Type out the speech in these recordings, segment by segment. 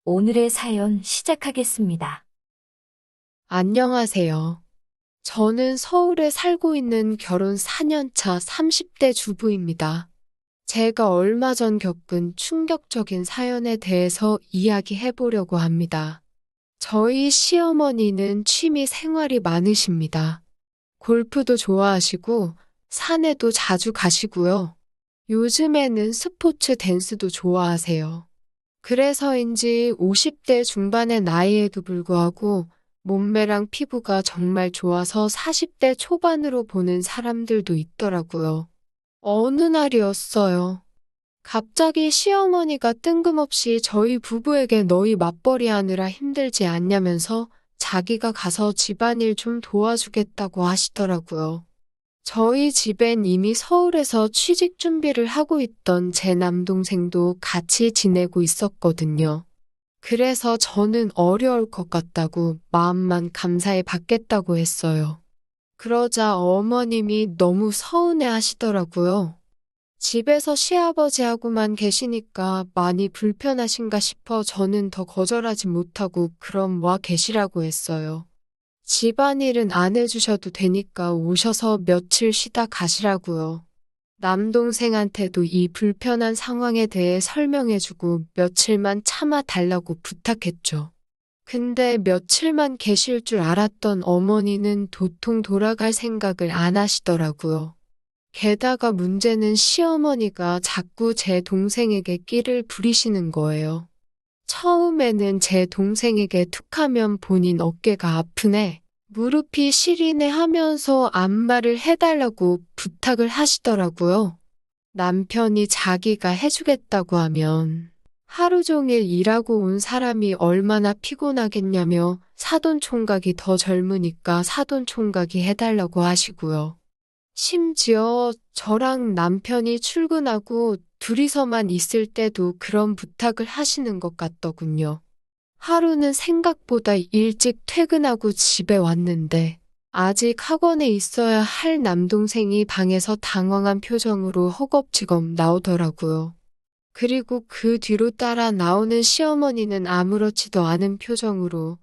오늘의 사연 시작하겠습니다. 안녕하세요. 저는 서울에 살고 있는 결혼 4년차 30대 주부입니다. 제가 얼마 전 겪은 충격적인 사연에 대해서 이야기해 보려고 합니다. 저희 시어머니는 취미 생활이 많으십니다. 골프도 좋아하시고 산에도 자주 가시고요. 요즘에는 스포츠 댄스도 좋아하세요. 그래서인지 50대 중반의 나이에도 불구하고 몸매랑 피부가 정말 좋아서 40대 초반으로 보는 사람들도 있더라고요. 어느 날이었어요. 갑자기 시어머니가 뜬금없이 저희 부부에게 너희 맞벌이 하느라 힘들지 않냐면서 자기가 가서 집안일 좀 도와주겠다고 하시더라고요. 저희 집엔 이미 서울에서 취직 준비를 하고 있던 제 남동생도 같이 지내고 있었거든요. 그래서 저는 어려울 것 같다고 마음만 감사해 받겠다고 했어요. 그러자 어머님이 너무 서운해 하시더라고요. 집에서 시아버지하고만 계시니까 많이 불편하신가 싶어 저는 더 거절하지 못하고 그럼 와 계시라고 했어요. 집안일은 안 해주셔도 되니까 오셔서 며칠 쉬다 가시라고요. 남동생한테도 이 불편한 상황에 대해 설명해주고 며칠만 참아 달라고 부탁했죠. 근데 며칠만 계실 줄 알았던 어머니는 도통 돌아갈 생각을 안 하시더라고요. 게다가 문제는 시어머니가 자꾸 제 동생에게 끼를 부리시는 거예요. 처음에는 제 동생에게 툭하면 본인 어깨가 아프네, 무릎이 시리네 하면서 안마를 해달라고 부탁을 하시더라고요. 남편이 자기가 해주겠다고 하면 하루 종일 일하고 온 사람이 얼마나 피곤하겠냐며 사돈총각이 더 젊으니까 사돈총각이 해달라고 하시고요. 심지어 저랑 남편이 출근하고 둘이서만 있을 때도 그런 부탁을 하시는 것 같더군요. 하루는 생각보다 일찍 퇴근하고 집에 왔는데 아직 학원에 있어야 할 남동생이 방에서 당황한 표정으로 허겁지겁 나오더라고요. 그리고 그 뒤로 따라 나오는 시어머니는 아무렇지도 않은 표정으로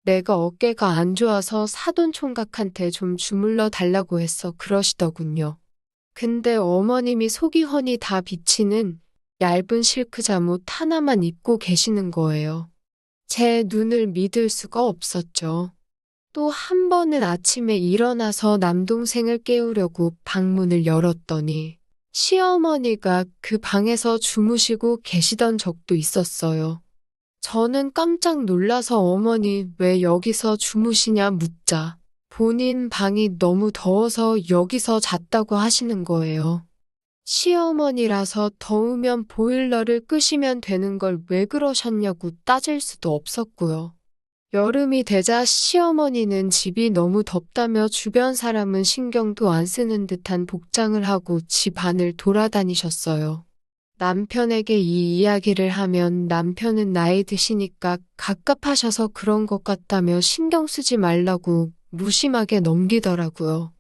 내가 어깨가 안 좋아서 사돈총각한테 좀 주물러 달라고 했어 그러시더군요. 근데 어머님이 속이 훤히 다 비치는 얇은 실크 잠옷 하나만 입고 계시는 거예요. 제 눈을 믿을 수가 없었죠. 또 한 번은 아침에 일어나서 남동생을 깨우려고 방문을 열었더니 시어머니가 그 방에서 주무시고 계시던 적도 있었어요. 저는 깜짝 놀라서 어머니 왜 여기서 주무시냐 묻자 본인 방이 너무 더워서 여기서 잤다고 하시는 거예요. 시어머니라서 더우면 보일러를 끄시면 되는 걸 왜 그러셨냐고 따질 수도 없었고요. 여름이 되자 시어머니는 집이 너무 덥다며 주변 사람은 신경도 안 쓰는 듯한 복장을 하고 집 안을 돌아다니셨어요. 남편에게 이 이야기를 하면 남편은 나이 드시니까 갑갑하셔서 그런 것 같다며 신경 쓰지 말라고 무심하게 넘기더라고요.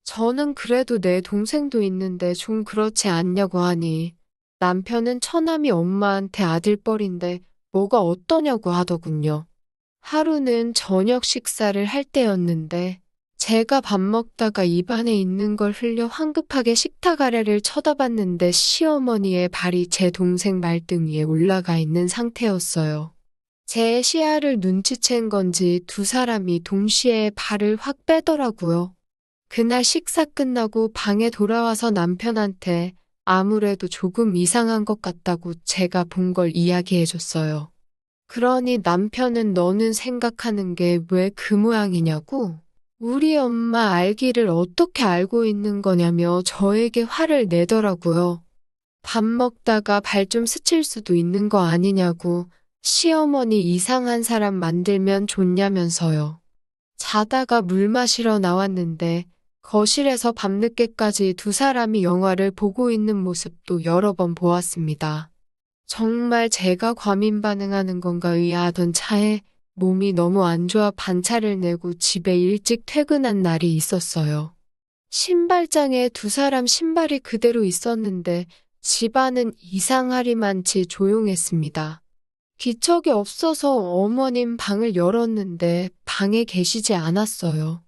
저는 그래도 내 동생도 있는데 좀 그렇지 않냐고 하니 남편은 처남이 엄마한테 아들뻘인데 뭐가 어떠냐고 하더군요. 하루는 저녁 식사를 할 때였는데 제가 밥 먹다가 입안에 있는 걸 흘려 황급하게 식탁 아래를 쳐다봤는데 시어머니의 발이 제 동생 말등 위에 올라가 있는 상태였어요. 제 시야를 눈치챈 건지 두 사람이 동시에 발을 확 빼더라고요. 그날 식사 끝나고 방에 돌아와서 남편한테 아무래도 조금 이상한 것 같다고 제가 본 걸 이야기해줬어요. 그러니 남편은 너는 생각하는 게 왜 그 모양이냐고? 우리 엄마 알기를 어떻게 알고 있는 거냐며 저에게 화를 내더라고요. 밥 먹다가 발 좀 스칠 수도 있는 거 아니냐고 시어머니 이상한 사람 만들면 좋냐면서요. 자다가 물 마시러 나왔는데 거실에서 밤늦게까지 두 사람이 영화를 보고 있는 모습도 여러 번 보았습니다. 정말 제가 과민 반응하는 건가 의아하던 차에 몸이 너무 안 좋아 반차를 내고 집에 일찍 퇴근한 날이 있었어요. 신발장에 두 사람 신발이 그대로 있었는데 집안은 이상하리만치 조용했습니다. 기척이 없어서 어머님 방을 열었는데 방에 계시지 않았어요.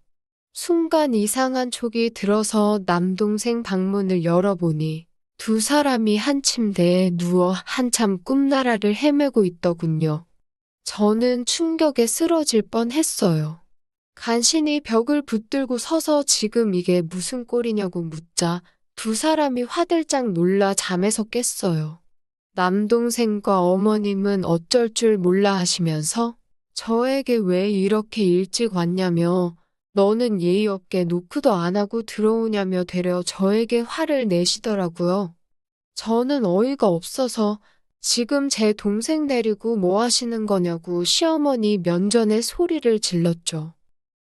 순간 이상한 촉이 들어서 남동생 방문을 열어보니 두 사람이 한 침대에 누워 한참 꿈나라를 헤매고 있더군요. 저는 충격에 쓰러질 뻔했어요. 간신히 벽을 붙들고 서서 지금 이게 무슨 꼴이냐고 묻자 두 사람이 화들짝 놀라 잠에서 깼어요. 남동생과 어머님은 어쩔 줄 몰라 하시면서 저에게 왜 이렇게 일찍 왔냐며 너는 예의 없게 노크도 안 하고 들어오냐며 되려 저에게 화를 내시더라고요. 저는 어이가 없어서 지금 제 동생 데리고 뭐 하시는 거냐고 시어머니 면전에 소리를 질렀죠.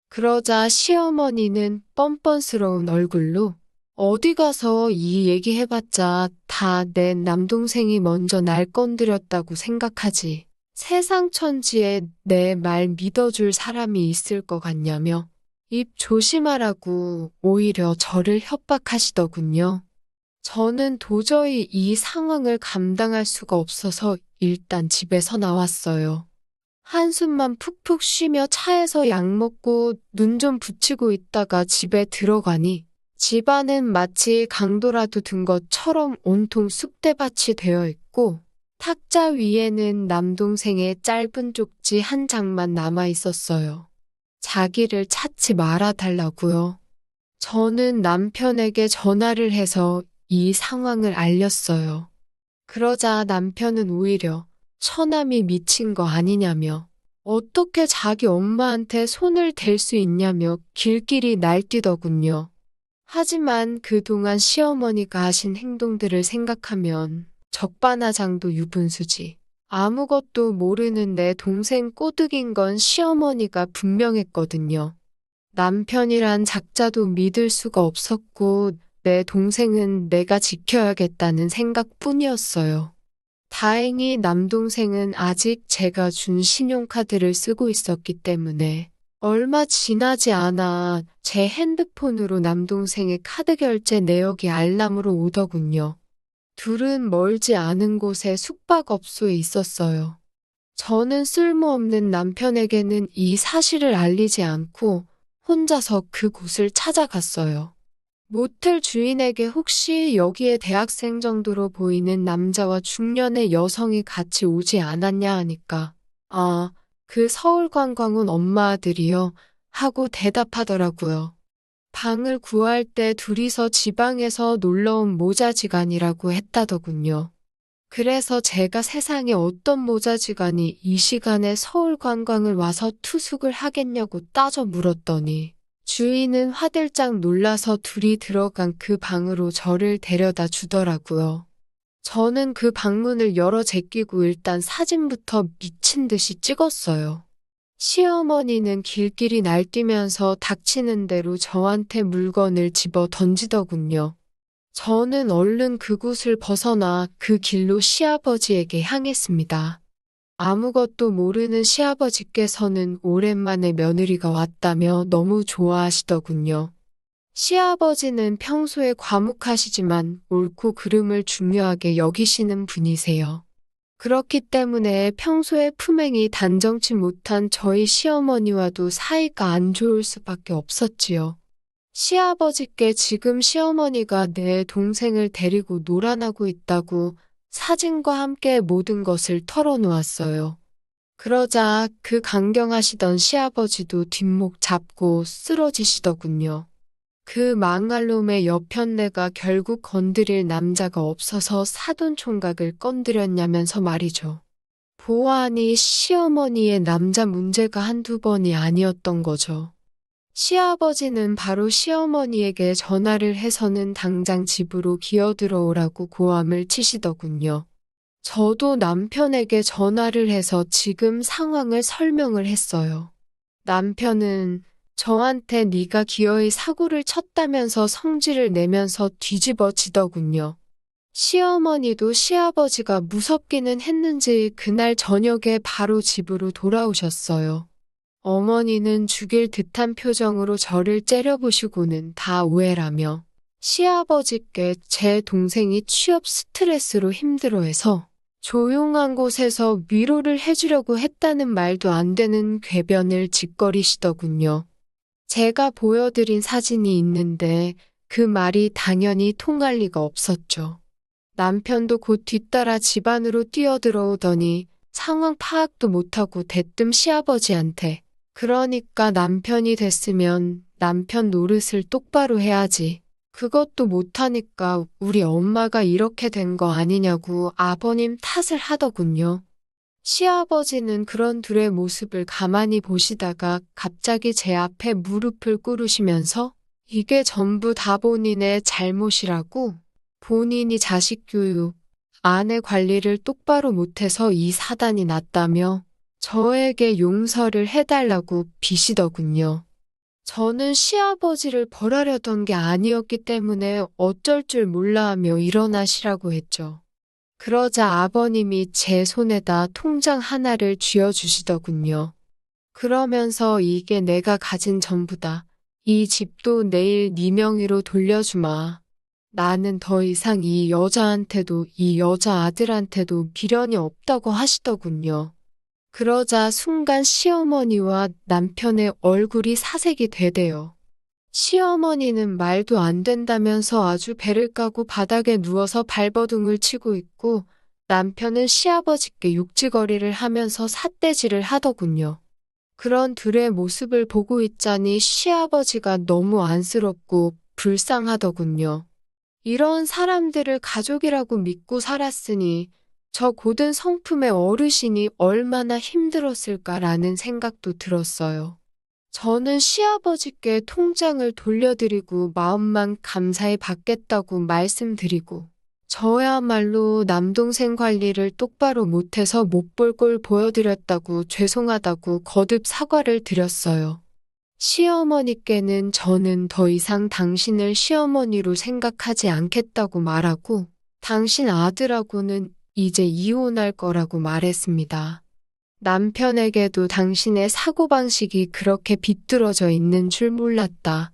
그러자 시어머니는 뻔뻔스러운 얼굴로 어디 가서 이 얘기 해봤자 다 내 남동생이 먼저 날 건드렸다고 생각하지. 세상 천지에 내 말 믿어줄 사람이 있을 것 같냐며 입 조심하라고 오히려 저를 협박하시더군요. 저는 도저히 이 상황을 감당할 수가 없어서 일단 집에서 나왔어요. 한숨만 푹푹 쉬며 차에서 약 먹고 눈 좀 붙이고 있다가 집에 들어가니 집안은 마치 강도라도 든 것처럼 온통 쑥대밭이 되어 있고 탁자 위에는 남동생의 짧은 쪽지 한 장만 남아 있었어요. 자기를 찾지 말아달라고요. 저는 남편에게 전화를 해서 이 상황을 알렸어요. 그러자 남편은 오히려 처남이 미친 거 아니냐며 어떻게 자기 엄마한테 손을 댈 수 있냐며 길길이 날뛰더군요. 하지만 그동안 시어머니가 하신 행동들을 생각하면 적반하장도 유분수지. 아무것도 모르는 내 동생 꼬드긴 건 시어머니가 분명했거든요. 남편이란 작자도 믿을 수가 없었고 내 동생은 내가 지켜야겠다는 생각뿐이었어요. 다행히 남동생은 아직 제가 준 신용카드를 쓰고 있었기 때문에 얼마 지나지 않아 제 핸드폰으로 남동생의 카드 결제 내역이 알람으로 오더군요. 둘은 멀지 않은 곳에 숙박업소에 있었어요. 저는 쓸모없는 남편에게는 이 사실을 알리지 않고 혼자서 그곳을 찾아갔어요. 모텔 주인에게 혹시 여기에 대학생 정도로 보이는 남자와 중년의 여성이 같이 오지 않았냐 하니까 그 서울 관광 온 엄마 아들이요 하고 대답하더라고요. 방을 구할 때 둘이서 지방에서 놀러온 모자지간이라고 했다더군요. 그래서 제가 세상에 어떤 모자지간이 이 시간에 서울 관광을 와서 투숙을 하겠냐고 따져 물었더니 주인은 화들짝 놀라서 둘이 들어간 그 방으로 저를 데려다 주더라고요. 저는 그 방문을 열어 제끼고 일단 사진부터 미친 듯이 찍었어요. 시어머니는 길길이 날뛰면서 닥치는 대로 저한테 물건을 집어 던지더군요. 저는 얼른 그곳을 벗어나 그 길로 시아버지에게 향했습니다. 아무것도 모르는 시아버지께서는 오랜만에 며느리가 왔다며 너무 좋아하시더군요. 시아버지는 평소에 과묵하시지만 옳고 그름을 중요하게 여기시는 분이세요. 그렇기 때문에 평소에 품행이 단정치 못한 저희 시어머니와도 사이가 안 좋을 수밖에 없었지요. 시아버지께 지금 시어머니가 내 동생을 데리고 놀아나고 있다고 사진과 함께 모든 것을 털어놓았어요. 그러자 그 강경하시던 시아버지도 뒷목 잡고 쓰러지시더군요. 그 망할 놈의 여편네가 결국 건드릴 남자가 없어서 사돈총각을 건드렸냐면서 말이죠. 보아하니 시어머니의 남자 문제가 한두 번이 아니었던 거죠. 시아버지는 바로 시어머니에게 전화를 해서는 당장 집으로 기어들어오라고 고함을 치시더군요. 저도 남편에게 전화를 해서 지금 상황을 설명을 했어요. 남편은 저한테 네가 기어이 사고를 쳤다면서 성질을 내면서 뒤집어지더군요. 시어머니도 시아버지가 무섭기는 했는지 그날 저녁에 바로 집으로 돌아오셨어요. 어머니는 죽일 듯한 표정으로 저를 째려보시고는 다 오해라며 시아버지께 제 동생이 취업 스트레스로 힘들어해서 조용한 곳에서 위로를 해주려고 했다는 말도 안 되는 궤변을 짓거리시더군요. 제가 보여드린 사진이 있는데 그 말이 당연히 통할 리가 없었죠. 남편도 곧 뒤따라 집 안으로 뛰어들어오더니 상황 파악도 못하고 대뜸 시아버지한테 그러니까 남편이 됐으면 남편 노릇을 똑바로 해야지. 그것도 못하니까 우리 엄마가 이렇게 된 거 아니냐고 아버님 탓을 하더군요. 시아버지는 그런 둘의 모습을 가만히 보시다가 갑자기 제 앞에 무릎을 꿇으시면서 이게 전부 다 본인의 잘못이라고 본인이 자식 교육, 아내 관리를 똑바로 못해서 이 사단이 났다며 저에게 용서를 해달라고 비시더군요. 저는 시아버지를 벌하려던 게 아니었기 때문에 어쩔 줄 몰라 하며 일어나시라고 했죠. 그러자 아버님이 제 손에다 통장 하나를 쥐어주시더군요. 그러면서 이게 내가 가진 전부다. 이 집도 내일 네 명의로 돌려주마. 나는 더 이상 이 여자한테도 이 여자 아들한테도 미련이 없다고 하시더군요. 그러자 순간 시어머니와 남편의 얼굴이 사색이 되대요. 시어머니는 말도 안 된다면서 아주 배를 까고 바닥에 누워서 발버둥을 치고 있고 남편은 시아버지께 욕지거리를 하면서 삿대질을 하더군요. 그런 둘의 모습을 보고 있자니 시아버지가 너무 안쓰럽고 불쌍하더군요. 이런 사람들을 가족이라고 믿고 살았으니 저 고든 성품의 어르신이 얼마나 힘들었을까라는 생각도 들었어요. 저는 시아버지께 통장을 돌려드리고 마음만 감사히 받겠다고 말씀드리고 저야말로 남동생 관리를 똑바로 못해서 못 볼 꼴 보여드렸다고 죄송하다고 거듭 사과를 드렸어요. 시어머니께는 저는 더 이상 당신을 시어머니로 생각하지 않겠다고 말하고 당신 아들하고는 이제 이혼할 거라고 말했습니다. 남편에게도 당신의 사고방식이 그렇게 비뚤어져 있는 줄 몰랐다.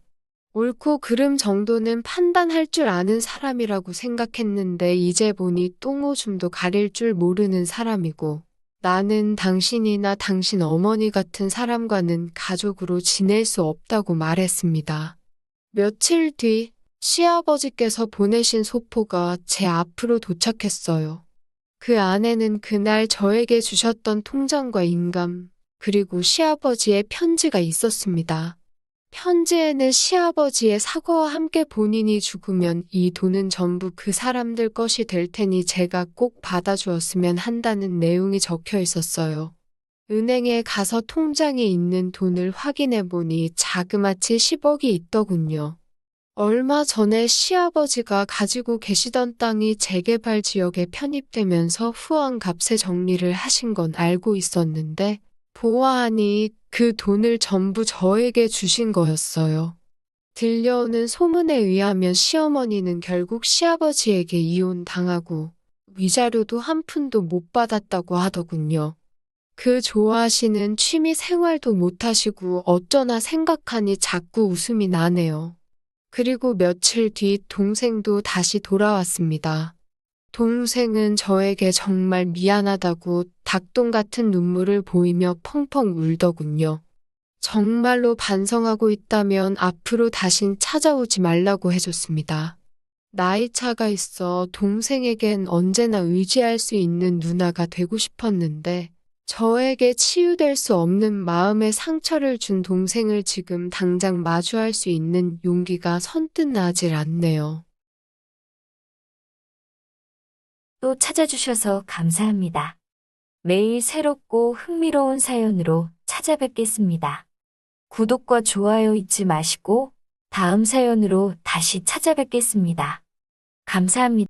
옳고 그름 정도는 판단할 줄 아는 사람이라고 생각했는데 이제 보니 똥오줌도 가릴 줄 모르는 사람이고 나는 당신이나 당신 어머니 같은 사람과는 가족으로 지낼 수 없다고 말했습니다. 며칠 뒤 시아버지께서 보내신 소포가 제 앞으로 도착했어요. 그 안에는 그날 저에게 주셨던 통장과 인감, 그리고 시아버지의 편지가 있었습니다. 편지에는 시아버지의 사과와 함께 본인이 죽으면 이 돈은 전부 그 사람들 것이 될 테니 제가 꼭 받아주었으면 한다는 내용이 적혀 있었어요. 은행에 가서 통장에 있는 돈을 확인해 보니 자그마치 10억이 있더군요. 얼마 전에 시아버지가 가지고 계시던 땅이 재개발 지역에 편입되면서 후한 값에 정리를 하신 건 알고 있었는데 보아하니 그 돈을 전부 저에게 주신 거였어요. 들려오는 소문에 의하면 시어머니는 결국 시아버지에게 이혼당하고 위자료도 한 푼도 못 받았다고 하더군요. 그 좋아하시는 취미 생활도 못하시고 어쩌나 생각하니 자꾸 웃음이 나네요. 그리고 며칠 뒤 동생도 다시 돌아왔습니다. 동생은 저에게 정말 미안하다고 닭똥 같은 눈물을 보이며 펑펑 울더군요. 정말로 반성하고 있다면 앞으로 다신 찾아오지 말라고 해줬습니다. 나이 차가 있어 동생에겐 언제나 의지할 수 있는 누나가 되고 싶었는데 저에게 치유될 수 없는 마음의 상처를 준 동생을 지금 당장 마주할 수 있는 용기가 선뜻 나질 않네요. 또 찾아주셔서 감사합니다. 매일 새롭고 흥미로운 사연으로 찾아뵙겠습니다. 구독과 좋아요 잊지 마시고 다음 사연으로 다시 찾아뵙겠습니다. 감사합니다.